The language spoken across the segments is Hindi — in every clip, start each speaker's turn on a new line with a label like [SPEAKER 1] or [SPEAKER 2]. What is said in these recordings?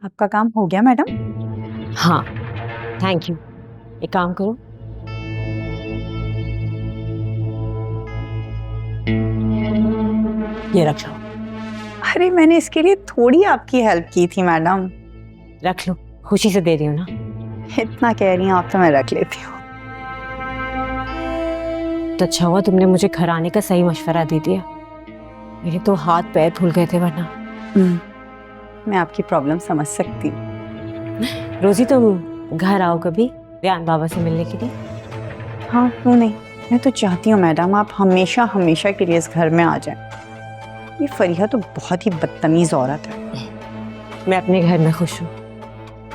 [SPEAKER 1] आपका काम हो गया मैडम?
[SPEAKER 2] हाँ थैंक यू। एक काम करो, ये रख लो।
[SPEAKER 1] अरे मैंने इसके लिए थोड़ी आपकी हेल्प की थी मैडम।
[SPEAKER 2] रख लो, खुशी से दे रही हूँ ना।
[SPEAKER 1] इतना कह रही हैं आप तो मैं रख लेती हूँ।
[SPEAKER 2] तो अच्छा हुआ तुमने मुझे घर आने का सही मशवरा दे दिया, मेरे तो हाथ पैर फूल गए थे वरना।
[SPEAKER 1] मैं आपकी प्रॉब्लम समझ सकती हूँ।
[SPEAKER 2] रोजी तुम घर आओ कभी रियान बाबा से मिलने के लिए।
[SPEAKER 1] हाँ क्यों नहीं, मैं तो चाहती हूँ मैडम आप हमेशा हमेशा के लिए इस घर में आ जाएं। ये फरीहा तो बहुत ही बदतमीज औरत है।
[SPEAKER 2] मैं अपने घर में खुश हूँ,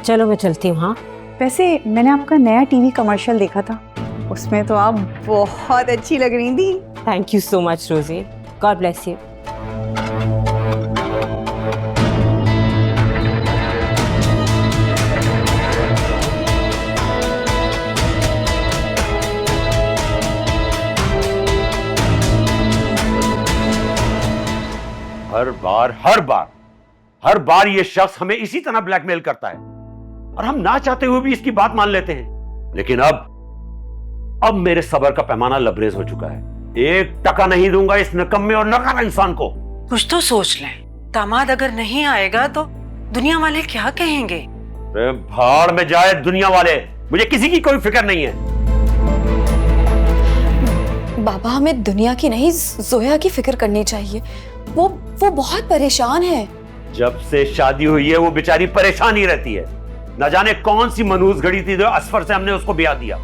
[SPEAKER 2] चलो मैं चलती हूँ। हाँ
[SPEAKER 1] वैसे मैंने आपका नया टीवी कमर्शियल देखा था, उसमें तो आप बहुत अच्छी लग रही थी।
[SPEAKER 2] थैंक यू सो मच रोजी, गॉड ब्लेस यू।
[SPEAKER 3] हर बार ये शख्स हमें इसी तरह ब्लैकमेल करता है और हम ना चाहते हुए भी इसकी बात मान लेते हैं। लेकिन अब मेरे सब्र का पैमाना लबरेज हो चुका है। एक टका नहीं दूंगा इस निकम्मे और नकारा इंसान को।
[SPEAKER 4] कुछ तो सोच लें, दामाद अगर नहीं आएगा तो दुनिया वाले क्या कहेंगे?
[SPEAKER 3] अरे भाड़ में जाए दुनिया वाले, मुझे किसी की कोई फिक्र नहीं है।
[SPEAKER 5] बाबा हमें दुनिया की नहीं जोया की फिक्र करनी चाहिए। वो बहुत परेशान है।
[SPEAKER 3] जब से शादी हुई है वो बेचारी परेशान ही रहती है। न जाने कौन सी मनहूस घड़ी थी जो असफर से हमने उसको ब्याह दिया।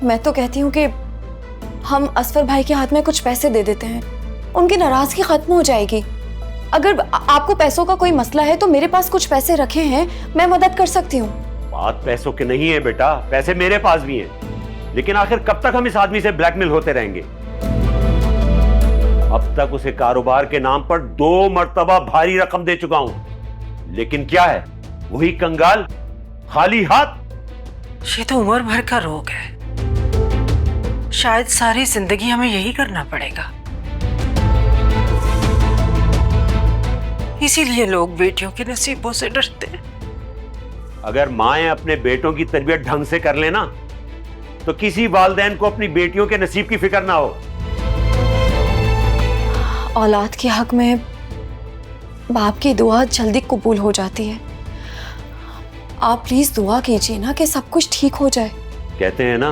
[SPEAKER 5] मैं तो कहती हूँ कि हम असफर भाई के हाथ में कुछ पैसे दे देते हैं, उनकी नाराजगी खत्म हो जाएगी। अगर आपको पैसों का कोई मसला है तो मेरे पास कुछ पैसे रखे हैं, मैं मदद कर सकती हूँ।
[SPEAKER 3] बात पैसों की नहीं है बेटा, पैसे मेरे पास भी हैं। लेकिन आखिर कब तक हम इस आदमी से ब्लैकमेल होते रहेंगे? अब तक उसे कारोबार के नाम पर 2 मर्तबा भारी रकम दे चुका हूं, लेकिन क्या है, वही कंगाल खाली हाथ।
[SPEAKER 4] ये तो उम्र भर का रोग है, शायद सारी जिंदगी हमें यही करना पड़ेगा। इसीलिए लोग बेटियों के नसीबों से डरते हैं।
[SPEAKER 3] अगर माएं अपने बेटों की तरबियत ढंग से कर लेना तो किसी वालिदैन को अपनी बेटियों के नसीब की फिक्र ना हो।
[SPEAKER 5] औलाद के हक में बाप की दुआ जल्दी कबूल हो जाती है। आप प्लीज दुआ कीजिए ना कि सब कुछ ठीक हो जाए।
[SPEAKER 3] कहते हैं ना,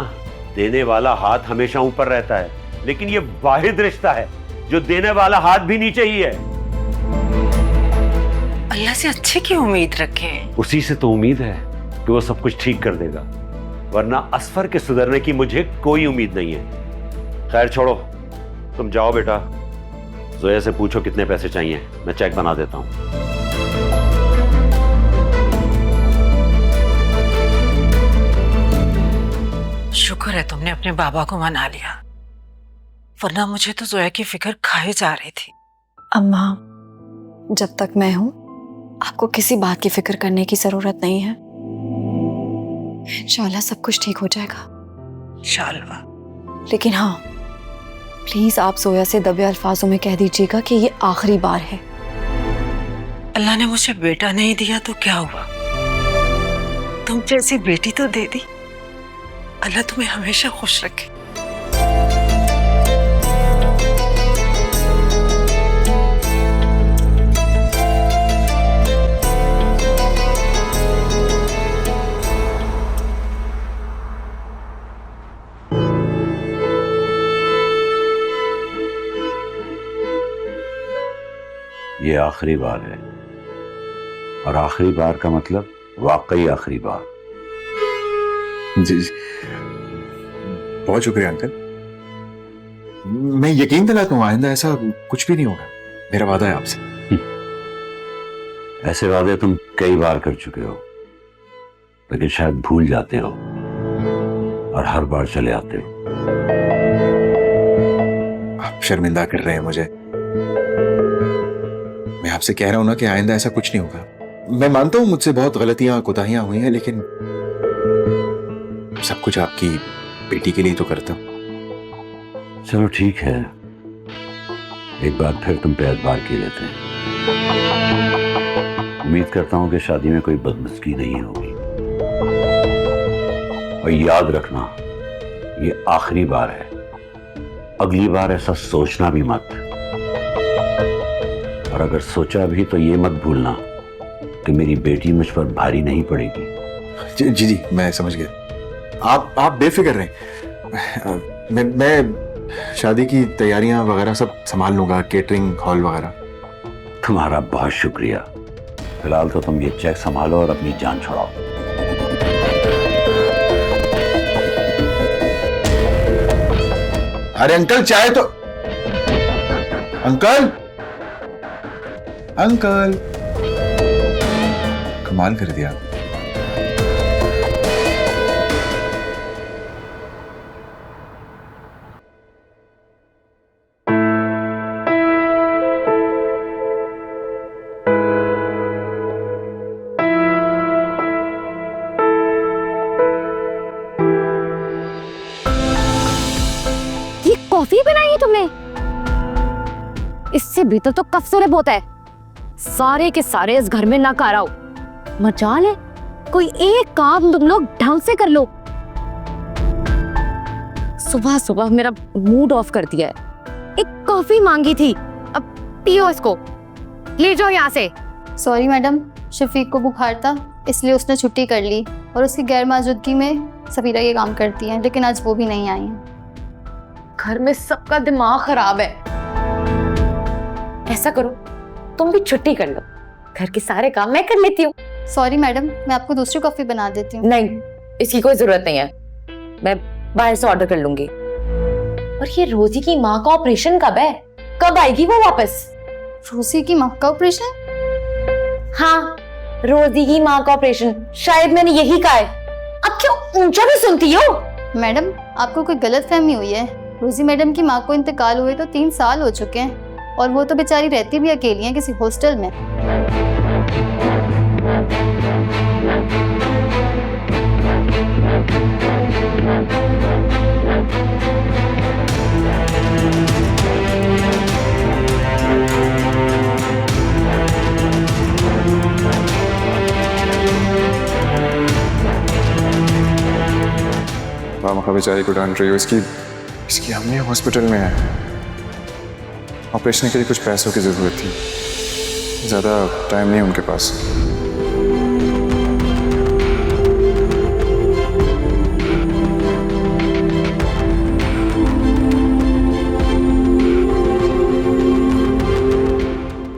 [SPEAKER 3] देने वाला हाथ हमेशा ऊपर रहता है, लेकिन ये वाहिद रिश्ता है जो देने वाला हाथ भी नीचे ही है।
[SPEAKER 4] अल्लाह से अच्छे की उम्मीद रखें।
[SPEAKER 3] उसी से तो उम्मीद है कि वो सब कुछ ठीक कर देगा, वरना असफर के सुधरने की मुझे कोई उम्मीद नहीं है। खैर छोड़ो, तुम जाओ बेटा, जोया से पूछो कितने पैसे चाहिए, मैं चेक बना देता हूं।
[SPEAKER 4] शुक्र है तुमने अपने बाबा को मना लिया, वरना मुझे तो जोया की फिक्र खाए जा रही थी।
[SPEAKER 5] अम्मा, जब तक मैं हूं आपको किसी बात की फिक्र करने की जरूरत नहीं है। इंशाल्लाह सब कुछ ठीक हो जाएगा।
[SPEAKER 4] इंशाल्लाह।
[SPEAKER 5] लेकिन हाँ, प्लीज आप जोया से दबे अल्फाजों में कह दीजिएगा कि ये आखिरी बार है।
[SPEAKER 4] अल्लाह ने मुझे बेटा नहीं दिया तो क्या हुआ, तुम जैसी बेटी तो दे दी। अल्लाह तुम्हें हमेशा खुश रखे।
[SPEAKER 3] ये आखिरी बार है, और आखिरी बार का मतलब वाकई आखिरी बार।
[SPEAKER 6] जी बहुत शुक्रिया अंकल, मैं यकीन दिलाता हूँ आइंदा ऐसा कुछ भी नहीं होगा, मेरा वादा है आपसे।
[SPEAKER 3] ऐसे वादे तुम कई बार कर चुके हो, लेकिन शायद भूल जाते हो और हर बार चले आते हो।
[SPEAKER 6] आप शर्मिंदा कर रहे हैं मुझे। मैं आपसे कह रहा हूं ना कि आइंदा ऐसा कुछ नहीं होगा। मैं मानता हूं मुझसे बहुत गलतियां कोताहियां हुई हैं, लेकिन सब कुछ आपकी बेटी के लिए तो करता हूं।
[SPEAKER 3] चलो ठीक है, एक बार फिर तुम पे एतबार किए लेते हैं। उम्मीद करता हूं कि शादी में कोई बदमस्की नहीं होगी। और याद रखना, ये आखिरी बार है, अगली बार ऐसा सोचना भी मत। और अगर सोचा भी तो ये मत भूलना कि मेरी बेटी मुझ पर भारी नहीं पड़ेगी।
[SPEAKER 6] जी जी जी, मैं समझ गया। आप बेफिक्र रहें। मैं शादी की तैयारियां वगैरह सब संभाल लूंगा, केटरिंग, हॉल वगैरह।
[SPEAKER 3] तुम्हारा बहुत शुक्रिया। फिलहाल तो तुम ये चेक संभालो और अपनी जान छुड़ाओ।
[SPEAKER 6] अरे अंकल, चाय तो। अंकल, अंकल, कमाल कर दिया।
[SPEAKER 2] ये कॉफी बनाई है तुमने? इससे भीतर तो कफ से होता है। सारे के सारे इस घर में नकारा हो। मजाल है, कोई एक काम तुम लोग ढंग से कर लो। सुबह सुबह मेरा मूड ऑफ कर दिया है। एक कॉफी मांगी थी, अब पियो इसको। ले जाओ यहाँ से।
[SPEAKER 7] सॉरी मैडम, शफीक को बुखार था इसलिए उसने छुट्टी कर ली और उसकी गैर मौजूदगी में सफीरा ये काम करती है, लेकिन आज वो भी नहीं आई है।
[SPEAKER 2] घर में सबका दिमाग खराब है। ऐसा करो, तुम भी छुट्टी कर लो, घर के सारे काम मैं कर लेती हूँ।
[SPEAKER 7] सॉरी मैडम, मैं आपको दूसरी कॉफी बना देती हूँ।
[SPEAKER 2] नहीं, इसकी कोई जरूरत नहीं है, मैं बाहर से ऑर्डर कर लूंगी। और ये रोजी की माँ का ऑपरेशन कब है? कब आएगी वो वापस?
[SPEAKER 7] रोजी की माँ का ऑपरेशन?
[SPEAKER 2] हाँ, रोजी की माँ का ऑपरेशन, शायद मैंने यही कहा है। अब क्यों ऊंचा भी सुनती हो?
[SPEAKER 7] मैडम, आपको कोई गलत फहमी हुई है। रोजी मैडम की माँ को इंतकाल हुए तो 3 साल हो चुके हैं और वो तो बेचारी रहती भी अकेली हैं किसी हॉस्टल में।
[SPEAKER 6] मामा बेचारी को डांट रही हो, इसकी अम्मी हॉस्पिटल में है। ऑपरेशन के लिए कुछ पैसों की जरूरत थी, ज्यादा टाइम नहीं उनके पास।